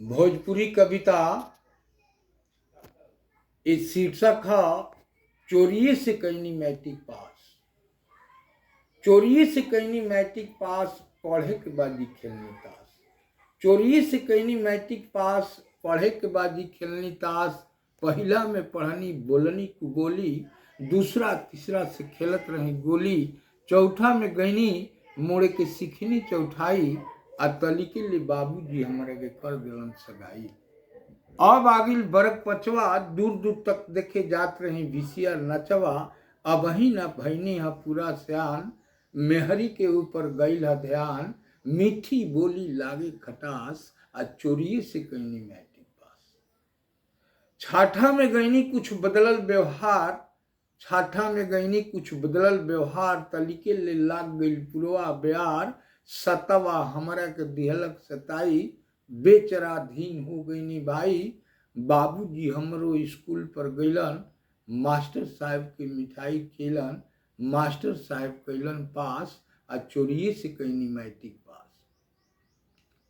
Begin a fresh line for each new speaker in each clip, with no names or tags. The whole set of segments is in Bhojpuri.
भोजपुरी कविता इस शीर्षक है चोरिये से कैनी मैट्रिक पास। चोरिये से कैनी मैट्रिक पास, पढ़े के बाजी खेलनी ताश। चोरिये से कैनी मैट्रिक पास, पढ़े के बाजी खेलनी ताश। पहिला में पढ़नी बोलनी कुबोली, दूसरा तीसरा से खेलत रही गोली। चौथा में गईनी मोड़े के सिखनी चौठाई, आ तली के लिए बाबूजी हमारे के कर दिलन सगाई। अब आगिल बरक पचवा, दूर दूर तक देखे जात रही भिसिया नचवा। अब ही न भैनी है पूरा सियान, मेहरी के ऊपर गईल है ध्यान। मीठी बोली लागे खटास, आ चोरिये से कैनी मैट्रिक पास। छाठा में गईनी कुछ बदलल व्यवहार, छाठा में गईनी कुछ बदलल व्यवहार। तलिके ले लाग गई पुरवा ब्यार, सतवा हमरा के दिहलक सताई। बेचराधीन हो गईनी भाई, बाबूजी हमरो स्कूल पर गईलन। मास्टर साहब के मिठाई खेलन, मास्टर साहब कैलन पास, आ चोरिये से कैनी मैट्रिक पास।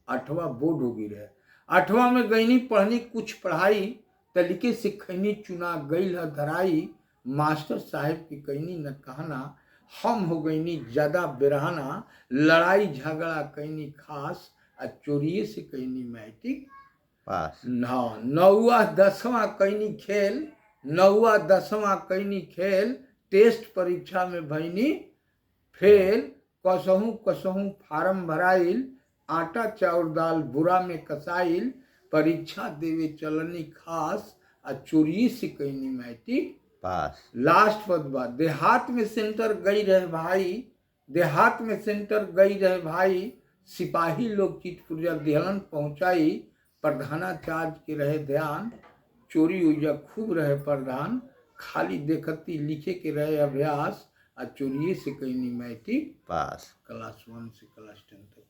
आठवां बोर्ड हो गई रहे। आठवां में गईनी पढ़नी कुछ पढ़ाई, तलिके से खैनी चुना गईल है धराई। मास्टर साहब की कैनी न कहना, हम हो गईनी ज्यादा बेरहाना। लड़ाई झगड़ा कैनी खास, आ चोरिये से कैनी मैट्रिक पास। नौवा दसवां कैनी खेल, नौवा दसवां कैनी खेल। टेस्ट परीक्षा में भईनी फेल, कसहूं कसहूं फार्म भराइल। आटा चाउर दाल बुरा में कसाइल, परीक्षा देवे चलनी खास, आ चोरिये से कैनी मैट्रिक पास। लास्ट पदवा, देहात में सेंटर गई रहे भाई, देहात में सेंटर गई रहे भाई। सिपाही लोग चिट पुर्जा दिहलन पहुंचाई, प्रधानाचार्य के रहे ध्यान। चोरी उजा खूब रहे प्रधान, खाली देखती लिखे के रहे अभ्यास। आ चोरिये से कैनी मैट्रिक पास। क्लास 1 से क्लास 10 तक।